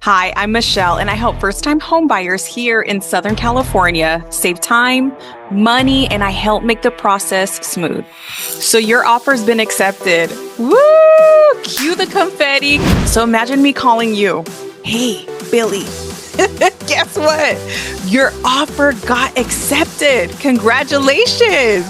Hi, I'm Michelle, and I help first-time homebuyers here in Southern California save time, money, and I help make the process smooth. So your offer's been accepted. Woo! Cue the confetti. So imagine me calling you. Hey, Billy, guess what? Your offer got accepted. Congratulations.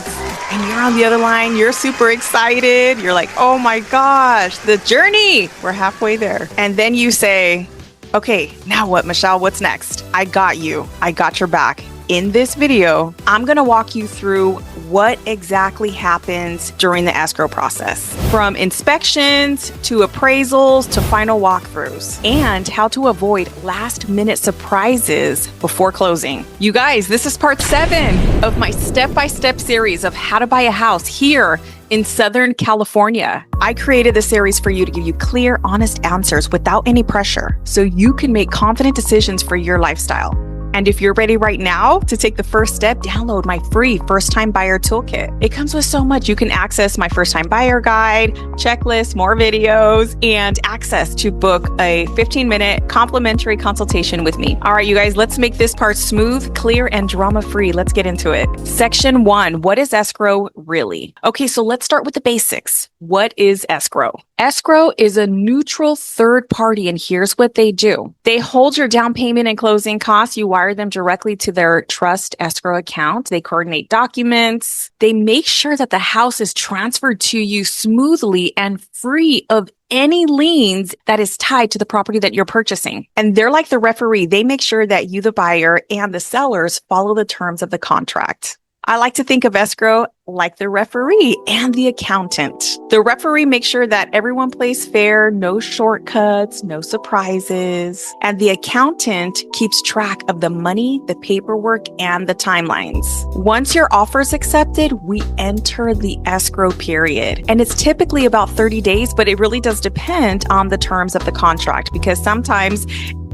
And you're on the other line. You're super excited. You're like, oh my gosh, the journey. We're halfway there. And then you say, okay, now what, Michelle? What's next? I got you. I got your back. In this video, I'm going to walk you through what exactly happens during the escrow process, from inspections to appraisals to final walkthroughs, and how to avoid last-minute surprises before closing. You guys, this is part 7 of my step-by-step series of how to buy a house here in Southern California. I created this series for you to give you clear, honest answers without any pressure, so you can make confident decisions for your lifestyle. And if you're ready right now to take the first step, download my free first-time buyer toolkit. It comes with so much. You can access my first-time buyer guide, checklist, more videos, and access to book a 15-minute complimentary consultation with me. All right, you guys, let's make this part smooth, clear, and drama-free. Let's get into it. Section 1, what is escrow really? Okay, so let's start with the basics. What is escrow? Escrow is a neutral third party, and here's what they do. They hold your down payment and closing costs. You wire them directly to their trust escrow account. They coordinate documents. They make sure that the house is transferred to you smoothly and free of any liens that is tied to the property that you're purchasing. And they're like the referee. They make sure that you, the buyer, and the sellers follow the terms of the contract. I like to think of escrow like the referee and the accountant. The referee makes sure that everyone plays fair, no shortcuts, no surprises. And the accountant keeps track of the money, the paperwork, and the timelines. Once your offer is accepted, we enter the escrow period. And it's typically about 30 days, but it really does depend on the terms of the contract, because sometimes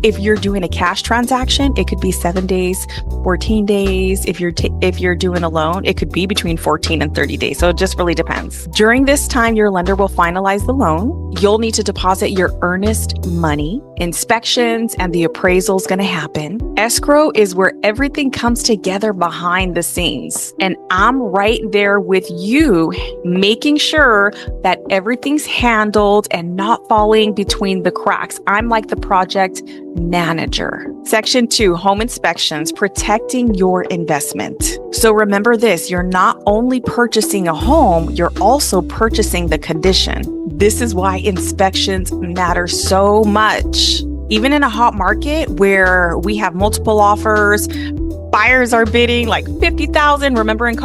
if you're doing a cash transaction, it could be 7 days, 14 days. If you're doing a loan, it could be between 14 and 30 days. So it just really depends. During this time, your lender will finalize the loan. You'll need to deposit your earnest money. Inspections and the appraisal is going to happen. Escrow is where everything comes together behind the scenes. And I'm right there with you, making sure that everything's handled and not falling between the cracks. I'm like the project manager. Section 2, home inspections, protecting your investment. So remember this, you're not only purchasing a home, you're also purchasing the condition. This is why inspections matter so much. Even in a hot market where we have multiple offers, buyers are bidding like 50,000. Remember during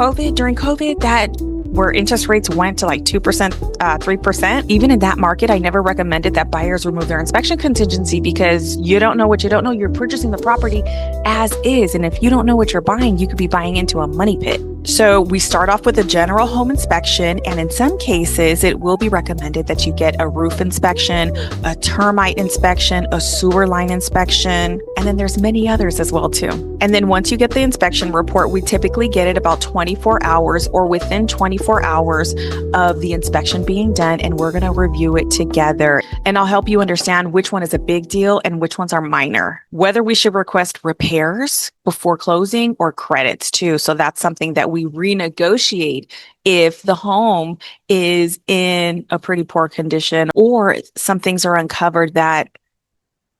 COVID, that where interest rates went to like 2%, 3%. Even in that market, I never recommended that buyers remove their inspection contingency, because you don't know what you don't know. You're purchasing the property as is. And if you don't know what you're buying, you could be buying into a money pit. So we start off with a general home inspection, and in some cases, it will be recommended that you get a roof inspection, a termite inspection, a sewer line inspection, and then there's many others as well too. And then once you get the inspection report, we typically get it about 24 hours or within 24 hours of the inspection being done, and we're going to review it together. And I'll help you understand which one is a big deal and which ones are minor, whether we should request repairs before closing or credits too. So that's something that we renegotiate if the home is in a pretty poor condition or some things are uncovered that,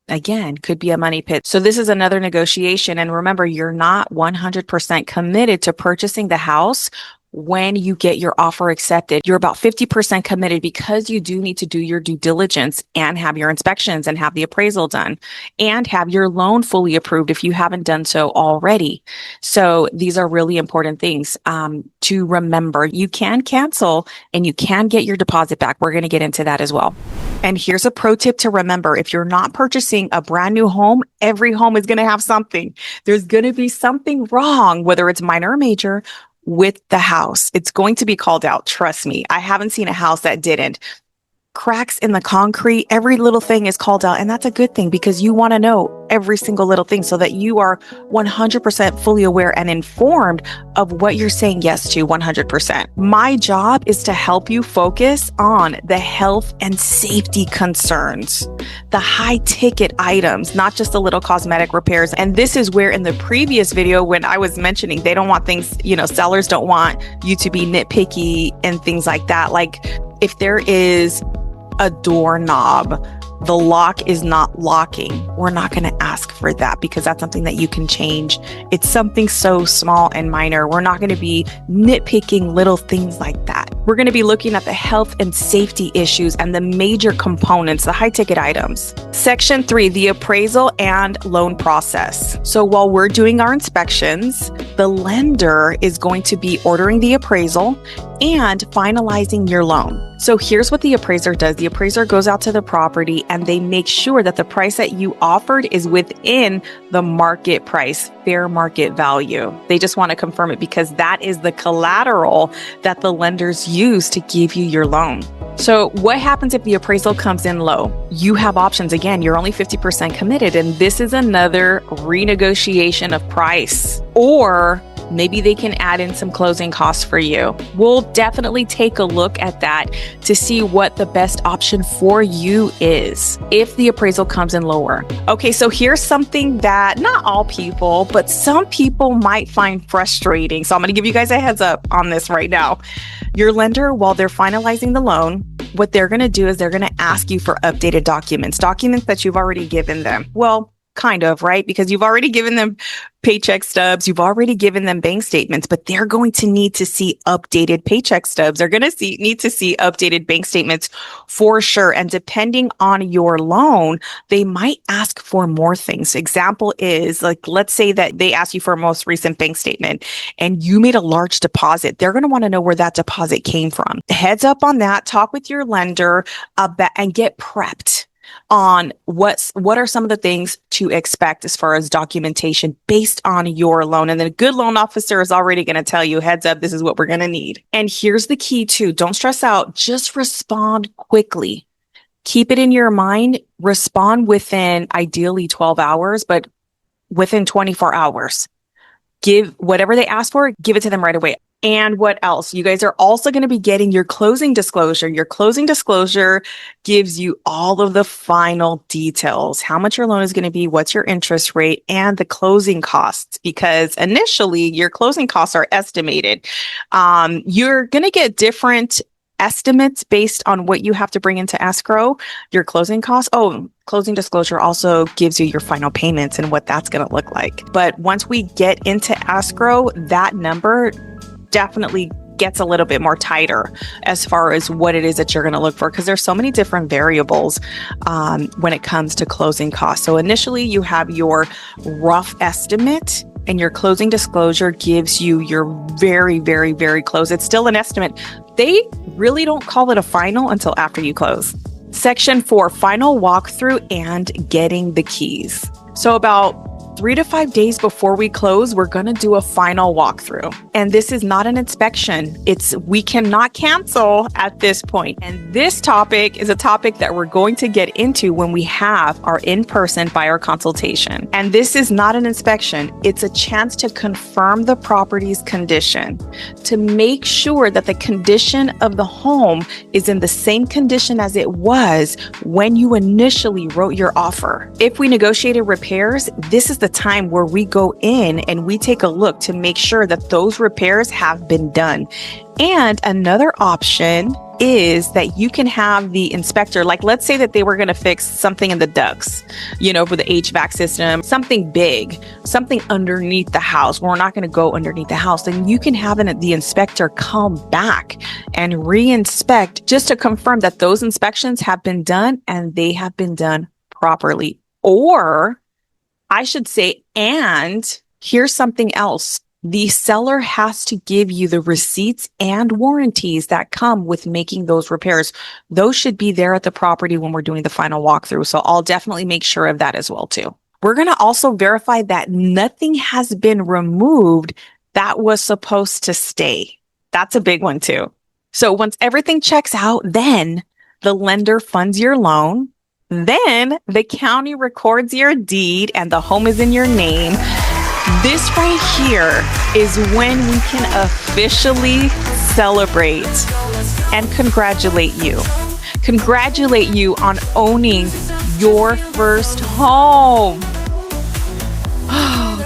again, could be a money pit. So this is another negotiation. And remember, you're not 100% committed to purchasing the house when you get your offer accepted. You're about 50% committed, because you do need to do your due diligence and have your inspections and have the appraisal done and have your loan fully approved if you haven't done so already. So these are really important things to remember. You can cancel and you can get your deposit back. We're going to get into that as well. And here's a pro tip to remember. If you're not purchasing a brand new home, every home is going to have something. There's going to be something wrong, whether it's minor or major, with the house. It's going to be called out. Trust me. I haven't seen a house that didn't. cracks in the concrete, every little thing is called out. And that's a good thing because you want to know every single little thing so that you are 100% fully aware and informed of what you're saying yes to 100%. My job is to help you focus on the health and safety concerns, the high ticket items, not just the little cosmetic repairs. And this is where in the previous video, when I was mentioning they don't want things, sellers don't want you to be nitpicky and things like that. Like if there is a doorknob, the lock is not locking, we're not going to ask for that because that's something that you can change. It's something so small and minor. We're not going to be nitpicking little things like that. We're going to be looking at the health and safety issues and the major components, the high ticket items. Section 3, the appraisal and loan process. So while we're doing our inspections, the lender is going to be ordering the appraisal and finalizing your loan. So here's what the appraiser does. The appraiser goes out to the property and they make sure that the price that you offered is within the market price, fair market value. They just want to confirm it because that is the collateral that the lenders use to give you your loan. So what happens if the appraisal comes in low? You have options. Again, you're only 50% committed, and this is another renegotiation of price. Or maybe they can add in some closing costs for you. We'll definitely take a look at that to see what the best option for you is if the appraisal comes in lower. Okay, so here's something that not all people, but some people might find frustrating. So I'm going to give you guys a heads up on this right now. Your lender, while they're finalizing the loan, what they're going to do is they're going to ask you for updated documents that you've already given them. Well, kind of, right? Because you've already given them paycheck stubs, you've already given them bank statements, but they're going to need to see updated paycheck stubs. They're going to need to see updated bank statements for sure. And depending on your loan, they might ask for more things. Example is like, let's say that they ask you for a most recent bank statement and you made a large deposit. They're going to want to know where that deposit came from. Heads up on that. Talk with your lender about and get prepped on what are some of the things to expect as far as documentation based on your loan. And then a good loan officer is already going to tell you, heads up, this is what we're going to need. And here's the key too. Don't stress out. Just respond quickly. Keep it in your mind. Respond within ideally 12 hours, but within 24 hours. Give whatever they ask for, give it to them right away. And what else? You guys are also going to be getting your closing disclosure. Your closing disclosure gives you all of the final details, how much your loan is going to be, what's your interest rate, and the closing costs, because initially your closing costs are estimated. You're going to get different estimates based on what you have to bring into escrow, your closing costs. Oh, closing disclosure also gives you your final payments and what that's going to look like. But once we get into escrow, that number definitely gets a little bit more tighter as far as what it is that you're going to look for, because there's so many different variables when it comes to closing costs. So initially you have your rough estimate, and your closing disclosure gives you your very, very, very close. It's still an estimate. They really don't call it a final until after you close. Section 4, final walkthrough and getting the keys. So about 3 to 5 days before we close, we're going to do a final walkthrough. And this is not an inspection. We cannot cancel at this point. And this topic is a topic that we're going to get into when we have our in-person buyer consultation. And this is not an inspection. It's a chance to confirm the property's condition, to make sure that the condition of the home is in the same condition as it was when you initially wrote your offer. If we negotiated repairs, this is the time where we go in and we take a look to make sure that those repairs have been done. And another option is that you can have the inspector, like let's say that they were going to fix something in the ducts, for the HVAC system, something big, something underneath the house. We're not going to go underneath the house. Then you can have the inspector come back and re-inspect just to confirm that those inspections have been done and they have been done properly. Or I should say, and here's something else. The seller has to give you the receipts and warranties that come with making those repairs. Those should be there at the property when we're doing the final walkthrough. So I'll definitely make sure of that as well too. We're going to also verify that nothing has been removed that was supposed to stay. That's a big one too. So once everything checks out, then The lender funds your loan. Then the county records your deed and the home is in your name. This right here is when we can officially celebrate and congratulate you. Congratulate you on owning your first home.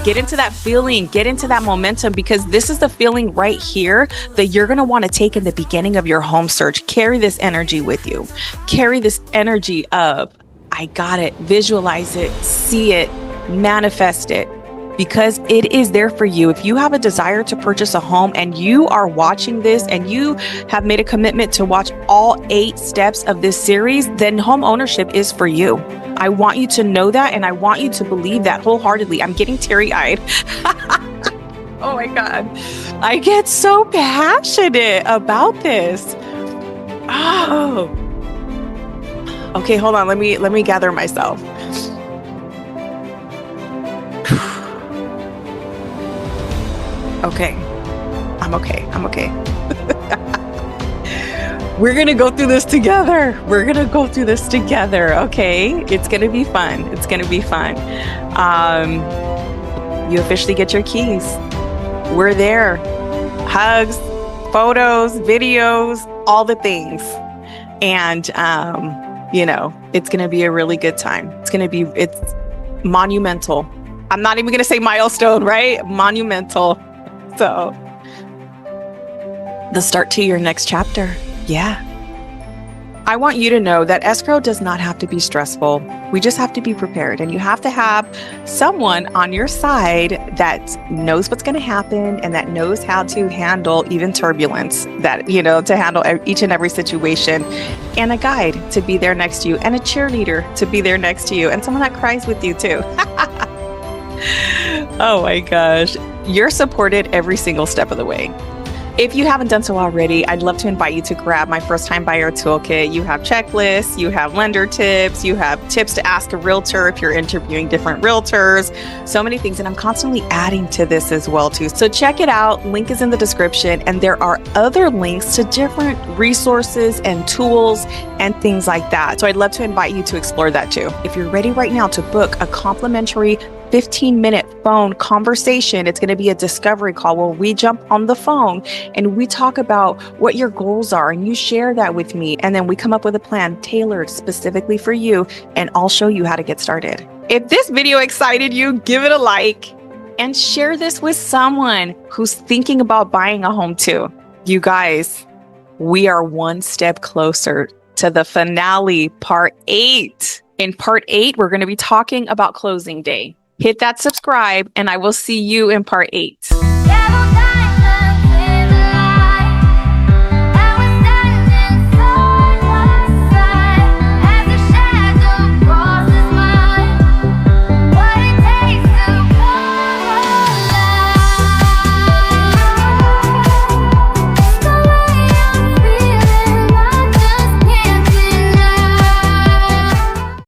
Get into that feeling, get into that momentum, because this is the feeling right here that you're going to want to take in the beginning of your home search. Carry this energy with you. Carry this energy of, I got it, visualize it, see it, manifest it, because it is there for you. If you have a desire to purchase a home and you are watching this and you have made a commitment to watch all 8 steps of this series, then home ownership is for you. I want you to know that, and I want you to believe that wholeheartedly. I'm getting teary-eyed. Oh my God. I get so passionate about this. Oh. Okay, hold on. Let me gather myself. Okay. I'm okay. We're going to go through this together. Okay? It's going to be fun. You officially get your keys. We're there. Hugs, photos, videos, all the things. And, it's going to be a really good time. It's monumental. I'm not even going to say milestone, right? Monumental. So, the start to your next chapter. Yeah. I want you to know that escrow does not have to be stressful. We just have to be prepared, and you have to have someone on your side that knows what's going to happen and that knows how to handle even turbulence, to handle each and every situation, and a guide to be there next to you, and a cheerleader to be there next to you, and someone that cries with you too. Oh my gosh. You're supported every single step of the way. If you haven't done so already, I'd love to invite you to grab my first time buyer toolkit. You have checklists, you have lender tips, you have tips to ask a realtor if you're interviewing different realtors, so many things. And I'm constantly adding to this as well too. So check it out. Link is in the description. And there are other links to different resources and tools and things like that. So I'd love to invite you to explore that too. If you're ready right now to book a complimentary 15-minute phone conversation, it's going to be a discovery call where we jump on the phone and we talk about what your goals are, and you share that with me, and then we come up with a plan tailored specifically for you, and I'll show you how to get started. If this video excited you, give it a like and share this with someone who's thinking about buying a home too. You guys, we are one step closer to the finale, part 8. In part 8, we're going to be talking about closing day. Hit that subscribe, and I will see you in part 8.